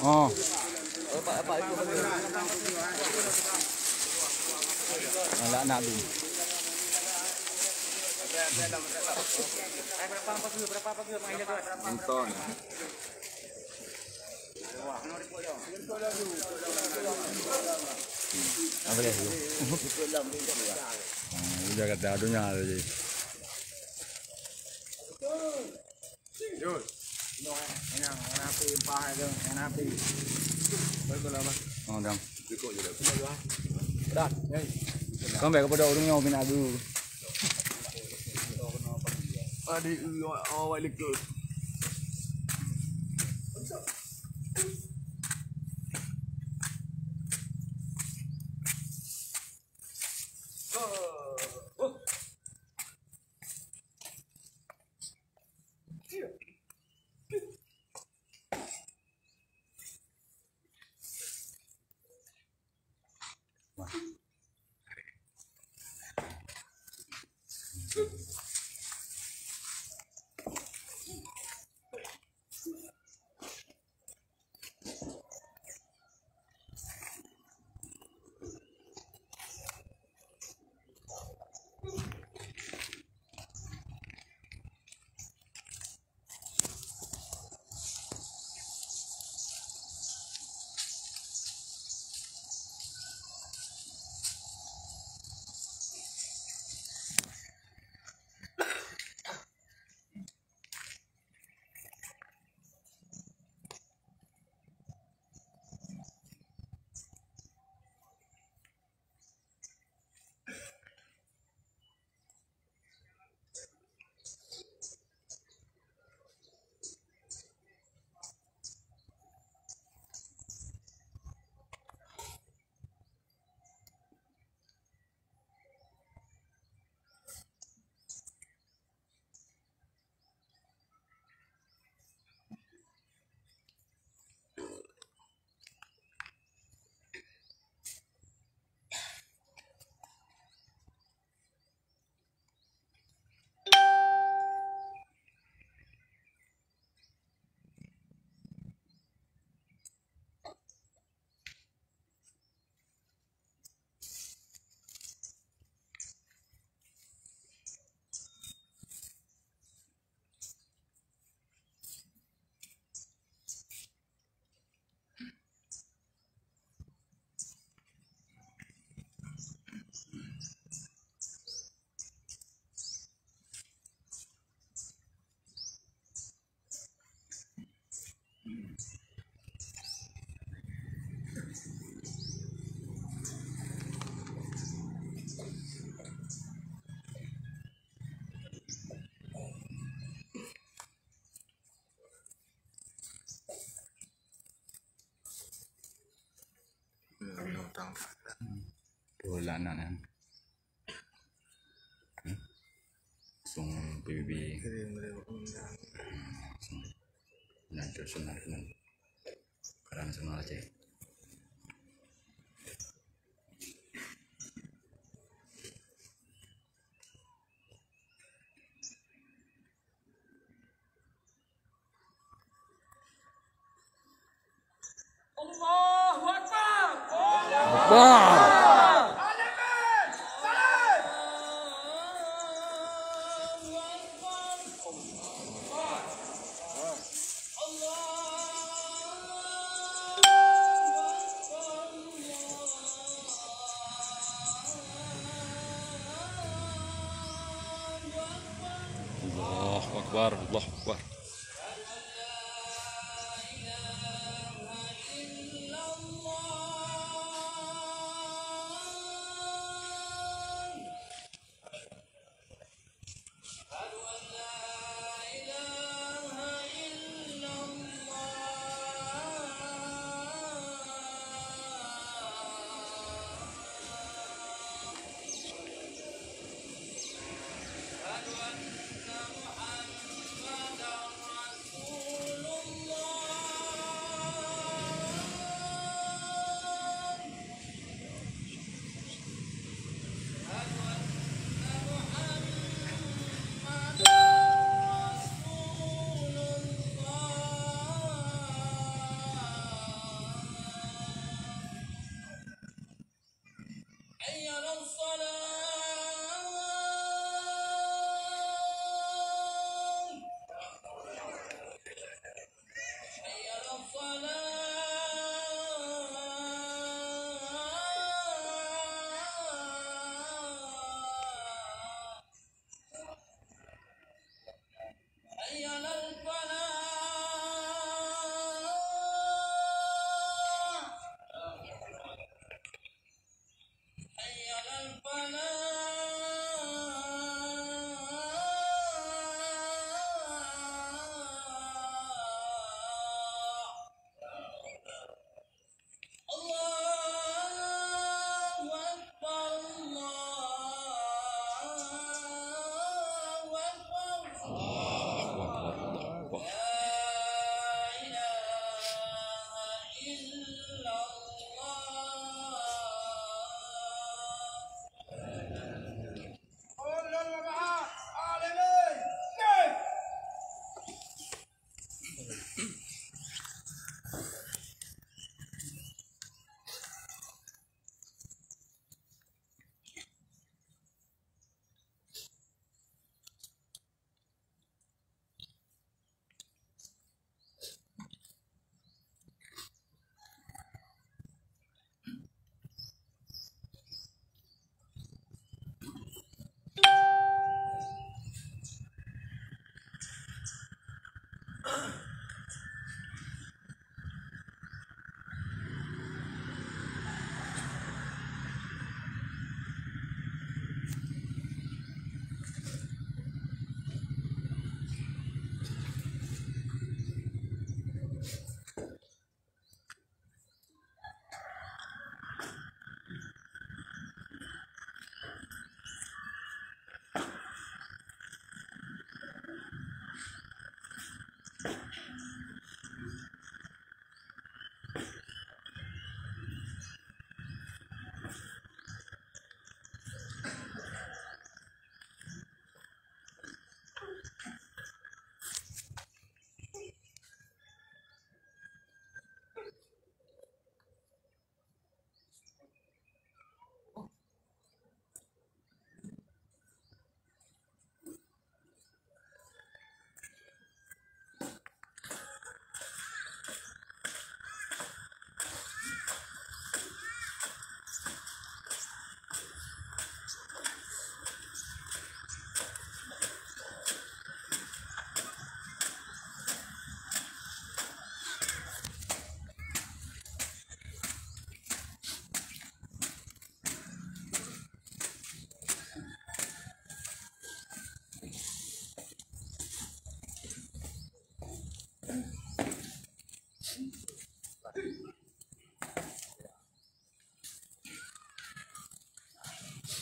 Oh. Anak nak tu. Berapa pagi main jaga? Nonton. Apa dia? Dia kata adunya aja. Jod. Yang api empah itu, yang api. Berapa lama? Oh, dah. Cukup je dah. Dah. Sampai kepada orangnya opin aku. Adik awak lekut. Bola anak kan. Sung PBB. Nanti senang kan. Karena senang aja. Allahu Akbar. Wah. Allahu Akbar, Allahu Akbar.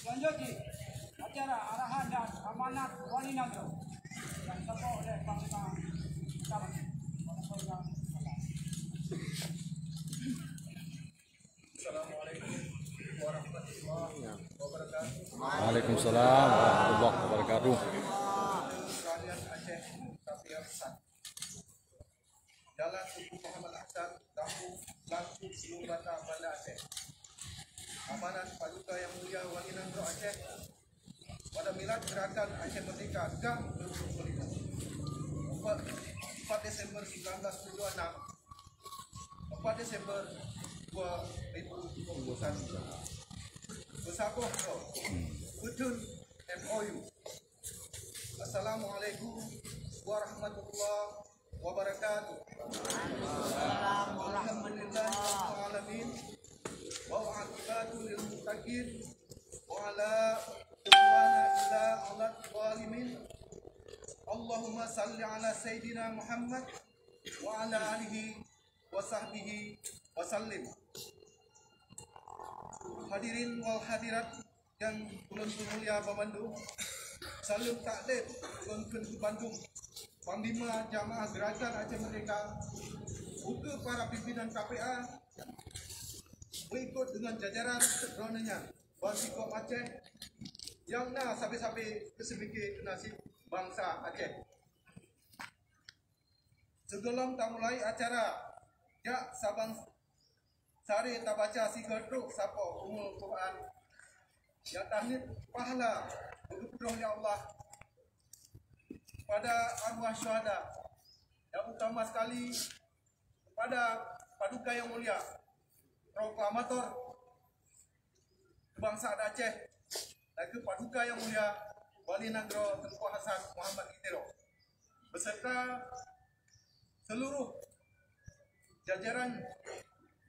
Selanjutnya, acara arahan dan amanat wali nagara yang disampaikan oleh Panglima Utama. Assalamualaikum warahmatullahi wabarakatuh. Waalaikumsalam warahmatullahi wabarakatuh. Sekalian Aceh tapi yang besar. Jalan Suku Muhammad Hasan, Kampung Langkuk, Lubata, Banda Aceh. Amanat Paduka Yang Mulia Wali Nagara Aceh pada Milad Gerakan Aceh Merdeka GAM 2025 4 Desember 1976 4 Desember 2021 bersakuh Kutun MOU Wassalamualaikum warahmatullahi wabarakatuh. Alhamdulillahirrahmanirrahim. Wa aqibatu lil muttaqin wa ala illa ala zalimin. Allahumma salli ala sayyidina Muhammad wa ala alihi wa sahbihi wa sallim. Hadirin wal hadirat yang ulun mulia Bandung, salam taklim ulun ke Bandung, Panglima Jamaah Gerakan Aceh Merdeka, buka para pimpinan KPA, berikut dengan jajaran ronanya Bansikom Aceh yang na sampai-sampai kesemikir nasib bangsa Aceh. Sebelum tak mulai acara, ya sabang sari tak baca si gertuk sapa umul Quran. Ya tahnid pahala berkepada oleh Allah pada arwah syuhada. Yang utama sekali kepada paduka yang mulia, proklamator kebangsaan Aceh, dan ke paduka yang mulia Wali Negara Tengku Hasan Muhammad Itero, beserta seluruh jajaran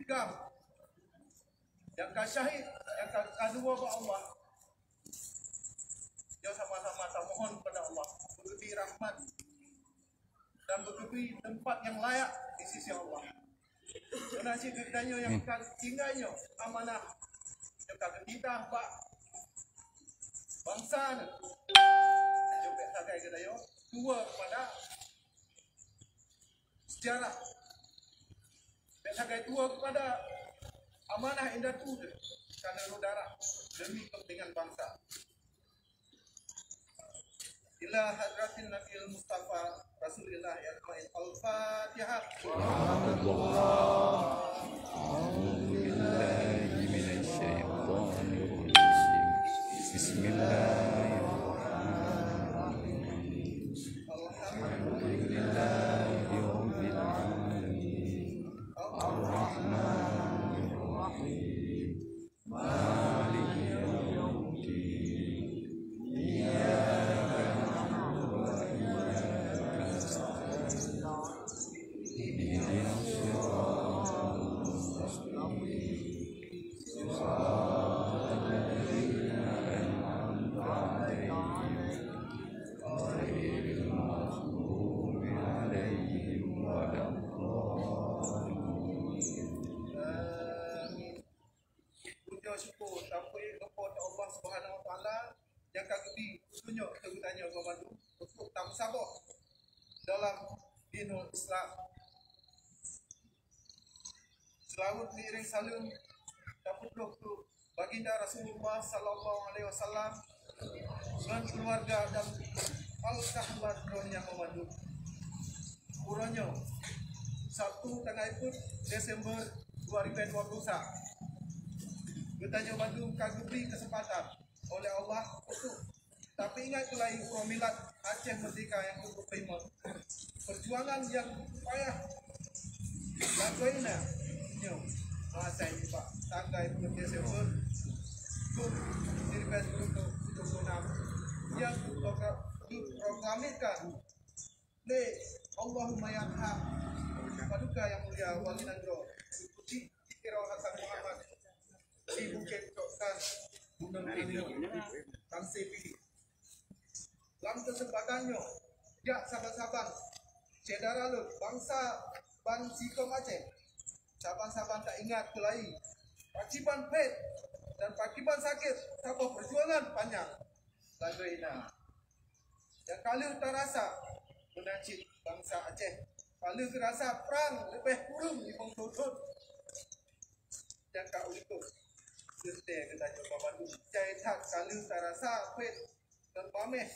GAM yang syahid, yang kadua ba Allah. Jauh sama-sama tak mohon kepada Allah berkepi rahmat dan berkepi tempat yang layak di sisi Allah. Donasi kepadanya yang tinggalnya amanah yang kita pak bangsa ni. Jumpa sagai kedaya dua kepada sejarah. Sagai dua kepada amanah indah tu kerana darah demi kepentingan bangsa. Ila hadratin Nabil Mustafa Rasulullah ya Al-Fatihah. Syukur sampai kepada Allah Subhanahu Wa Taala yang kami tunjuk keutanya Bandung untuk tamu sabar dalam dinul Islam. Selawat diiring salam tapuduh tu baginda Rasulullah Sallallahu Alaihi Wasallam dan keluarga dan al-sahabat yang Bandung. Kurangnya 1 Desember 2021. Bertanya Bandung kami beri kesempatan oleh Allah untuk tapi ingat kelahi MILAD Aceh Merdeka yang ke-5. Perjuangan yang payah lakuinnya masa ini Pak tanggal 10 Desember untuk diribas untuk 26 yang diproklamirkan oleh Allahumma yanham paduka yang mulia Wali Negara Tengku Hasan Muhammad di Bukit Toksan Gunung Tangsi Pidi. Dalam kesempatannya, ya sahabat-sahabat, cedera lu bangsa Bansikom Aceh, sahabat-sahabat tak ingat kelahi, paciban pet dan paciban sakit, sahabat perjuangan panjang. Lagu ini, yang kali terasa menacik bangsa Aceh, kali terasa perang lebih kurung di Bangkutut dan kau itu. Kita coba Bandung caitat kali terasa pet dan pameh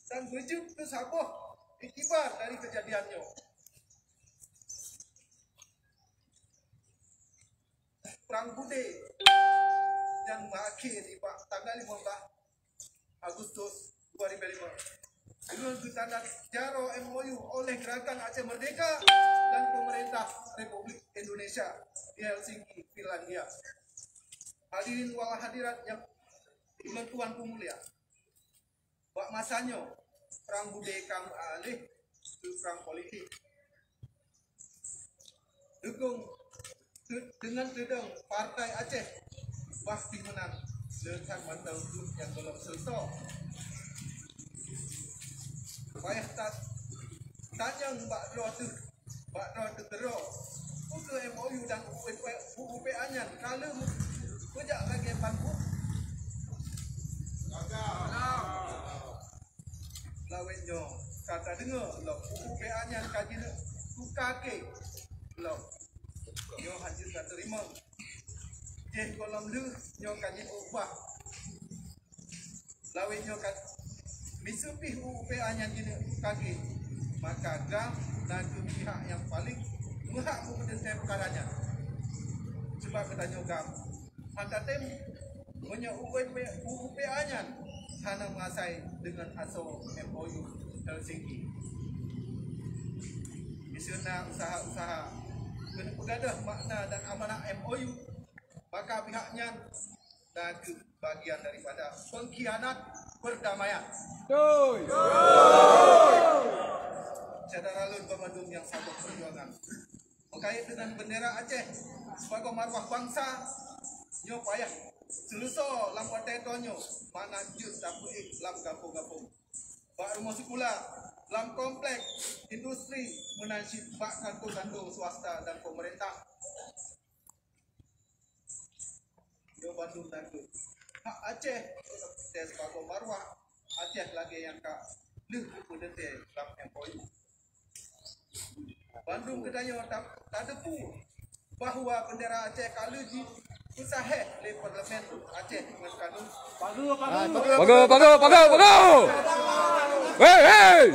dan berjuk ke sabuh ikibar dari kejadiannya. Perang Bude yang berakhir di tanggal 15 Agustus 2005 dengan ditanda jaro MOU oleh Gerakan Aceh Merdeka dan Pemerintah Republik Indonesia di Helsinki, Finlandia. Hadirin wal hadirat yang tuan mulia, buat masanya perang budaya kang alih ke perang politik. Dengan sedang Partai Aceh pasti menang dengan mantau yang belum selesai. Supaya tanya Mbak Dro tu teruk. Buka MOU dan UPA-nya kalau pejak lagi bangku. Lawennya kata dengar lo UPA-nya kaji tu kaki lo. Yo haji tak terima. Kolam lu nyo kaji ubah. Lawennya kat misupi UPA-nya gini kaki. Maka GAM dan pihak yang paling berhak menyelesaikan perkaranya. Sebab katanya GAM anda tem punya UPA-nya hanya mengasai dengan asal MOU Helsinki. Misalnya usaha-usaha bergadah makna dan amanah MOU, maka pihaknya dan bagian daripada pengkhianat perdamaian. Saudara Lun Bandung yang sabuk perjuangan berkait dengan bendera Aceh sebagai marwah bangsa, nyo payah seluso lam tetonyo mana jut tapi lam kampung-kampung. Bak rumah sekolah, lam komplek, industri menasib bak kantor-kantor swasta dan pemerintah. Yo Bandung nanti hak Aceh sebagai marwah Aceh lagi yang kak leh kudete lam MOU. Bandung kedanya tak depu bahawa bendera Aceh kalau di usaheh di parlimen Aceh dengan kanun Pago. Hei.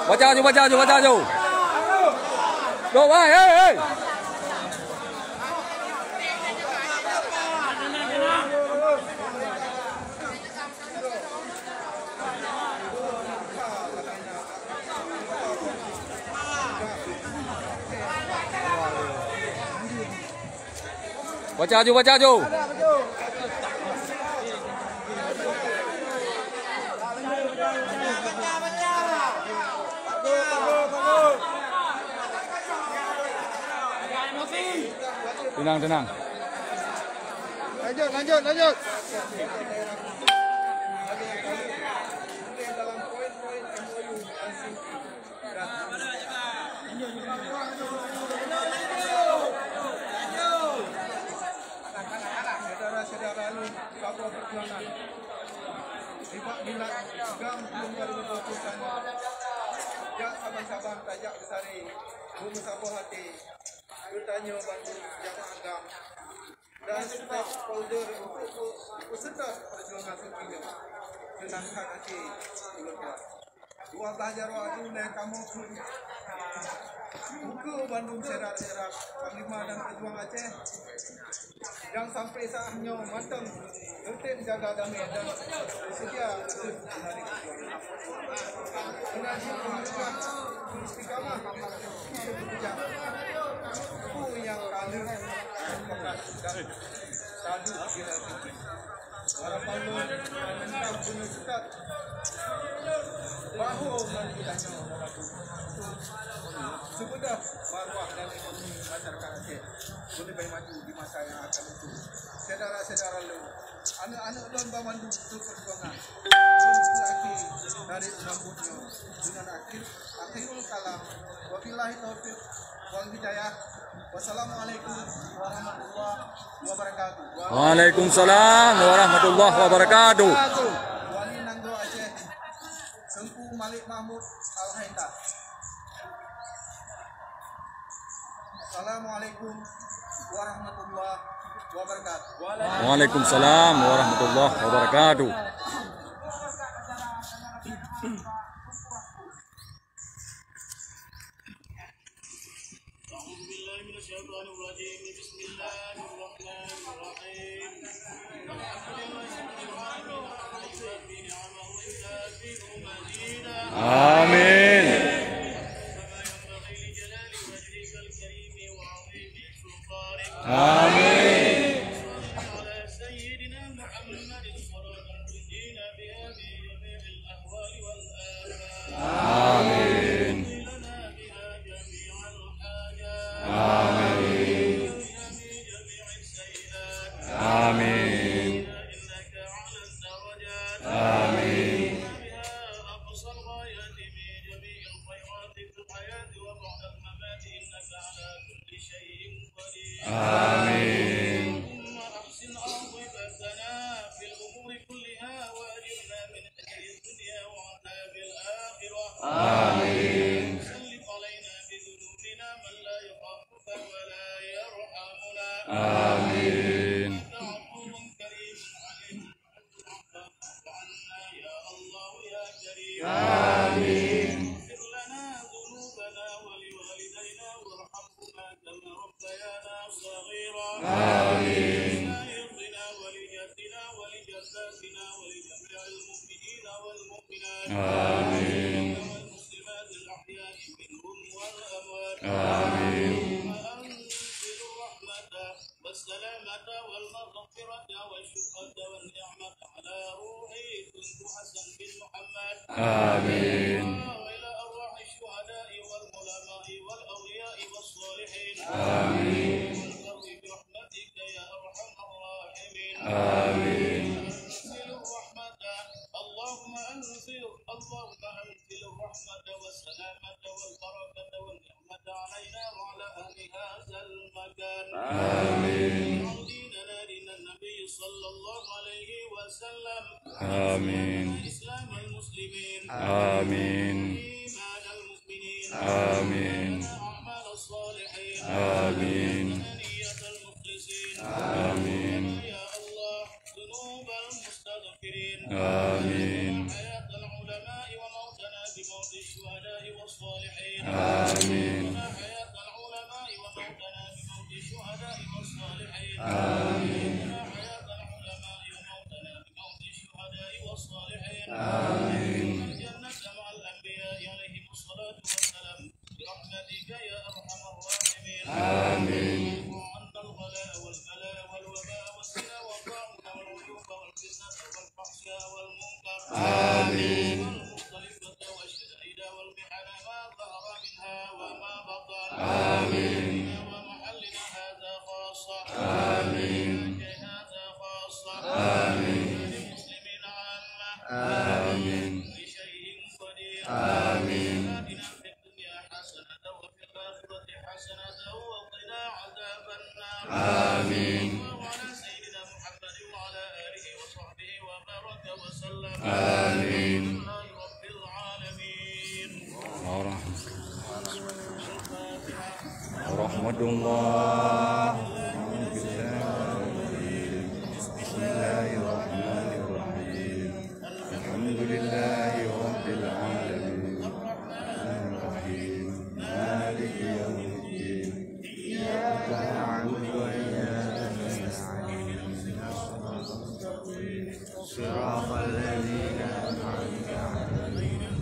Baca aju. Go, hei. Baca aju. Tenang. Lanjut. Saudara-saudara lu Papua Perjuangan MILAD GAM 2020 jak sabang-sabang tajak besari bermusabah hati bertanya bantu jamaah GAM dan stakeholder untuk peserta perjuangan sempurna senangkan hati keluar. Dua belajar waktu naik kamu pun buku Bandung serak-serak Panglima dan Pejuang Aceh yang sampai saatnya matang tertib jaga damai dan bersedia menarik perjuangan. Dengan pengalaman istiqamah sebujang itu yang kalir dan tadu kira harapan lo menentang penyusutan bahu menjadikannya membantu semudah marwah dan ekonomi masyarakat Aceh boleh lebih maju di masa yang akan itu. Saudara-saudara lo, anak-anak lo membantu untuk perjuangan lagi dari sambutnya dengan akhirul kalam. Wabillahi taufiq wal hidayah. Wassalamualaikum warahmatullahi wabarakatuh. Waalaikumsalam warahmatullahi wabarakatuh. Wali Nanggo Aceh Sengku Malik Mahmud Al-Haita. Assalamualaikum warahmatullahi wabarakatuh. Waalaikumsalam warahmatullahi wabarakatuh. Amin. Amin. آمين. اللهم أحسن عاقبتنا في الأمور كلها وأجرنا من خزي الدنيا وعذاب الآخرة. آمين. سلط علينا بذنوبنا من لا يخافك ولا يرحمنا. آمين. أنت عفو كريم عليم عنا يا الله يا كريم. آمين. اغفر لنا ذنوبنا ولوالدينا وارحمهما كما ربيانا صغيرا. آمين. لشيخنا ولجدنا ولجداتنا ولجميع المؤمنين والمؤمنات آمين. والمسلمات الأحياء منهم والأموات. آمين. وأنزل الرحمة والسلامة والمغفرة والشفقة والنعمة على روح كنت حسن بن محمد. آمين. وإلى أرواح الشهداء والعلماء والأولياء والصالحين. آمين. والبر برحمتك يا أرحم الراحمين. آمين. أنزل الرحمة اللهم أنزل الرحمة والسلامة والبركة والنعمة علينا وعلى أهل هذا المكان. آمين. ديننا دين النبي صلى الله عليه وسلم. آمين. إسلام المسلمين. آمين. إيمان المؤمنين. آمين. أعمال الصالحين. آمين. نية المخلصين. آمين. يا الله ذنوب المستغفرين. آمين. حياة العلماء وموتنا بموت الشهداء والصالحين. آمين. حياة العلماء وموتنا بموت الشهداء والصالحين. آمين. حياة العلماء وموتنا بموت الشهداء والصالحين. آمين. الجنة مع الأنبياء عليهم الصلاة والسلام برحمتك يا أرحم الراحمين. آمين. وعنا الغلاء والبلاء والوباء والزنا والطاعون والعيوب والفتنة والفحشاء والمنكر. آمين. والمختلفة والشدائد والمحن ما ظهر منها وما بطن. آمين. ومحلنا هذا خاصة. آمين. هذا خاصة. آمين. للمسلمين عامة. آمين. لشيء قدير. آمين. آتنا في الدنيا حسنة وفي الآخرة حسنة وقنا عذاب النار. آمين. وعلى سيدنا محمد وعلى آله وصحبه وبارك وسلم. آمين. لله رب العالمين. ورحمة الله. بسم الله الرحمن الرحيم. الحمد لله رب العالمين. الرحمن الرحيم. مالك يوم الدين. إياك نعبد وإياك نستعين. صراط الذين أنعمت عليهم.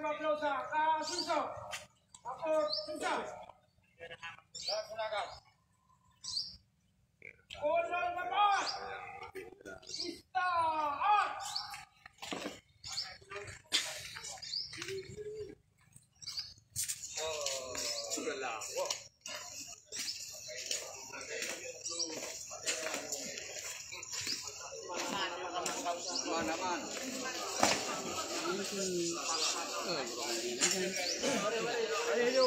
kedua belah usaha. Susah. Apa susah? Silakan. Ulul lebat. Istirahat. Sudahlah. Aman. Ayo.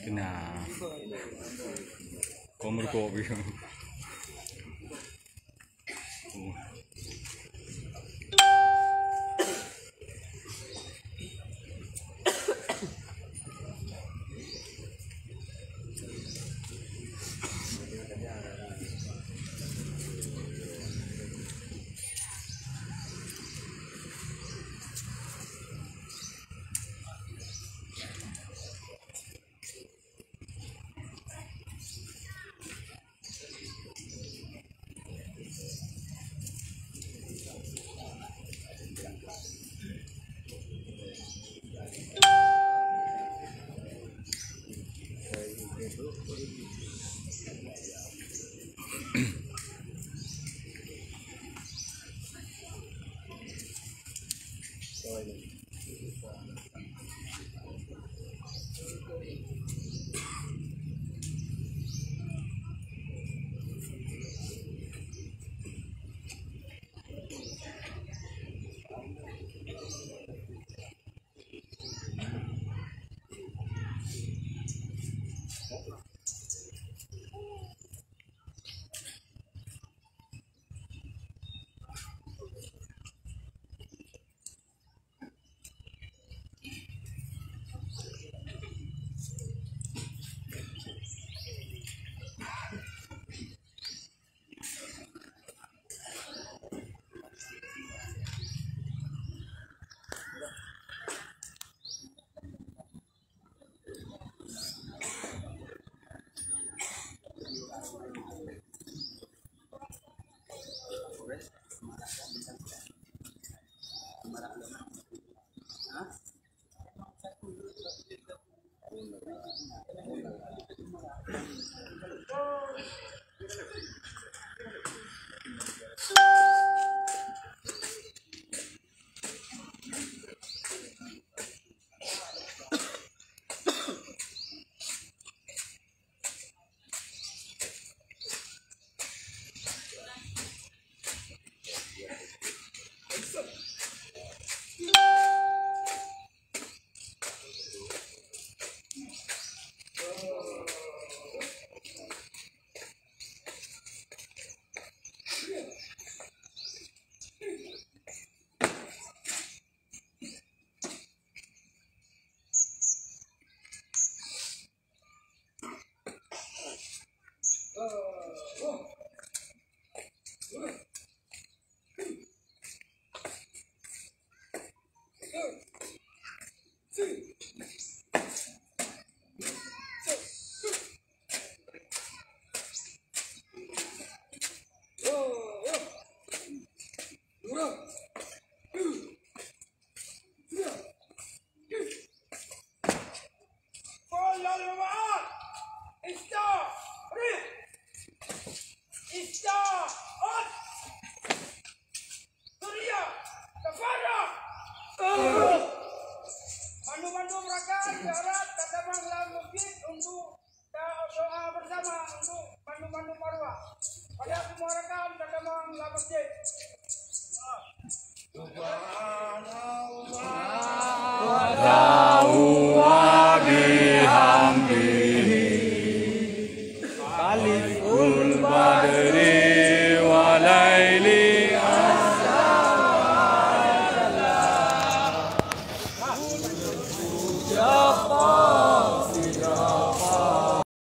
Kena. Kau merokok biar. Mandu-mandu mereka syarat datanglah masjid untuk doa bersama untuk mandu-mandu marwah. Pada semua rekan datanglah masjid. Subhanallah.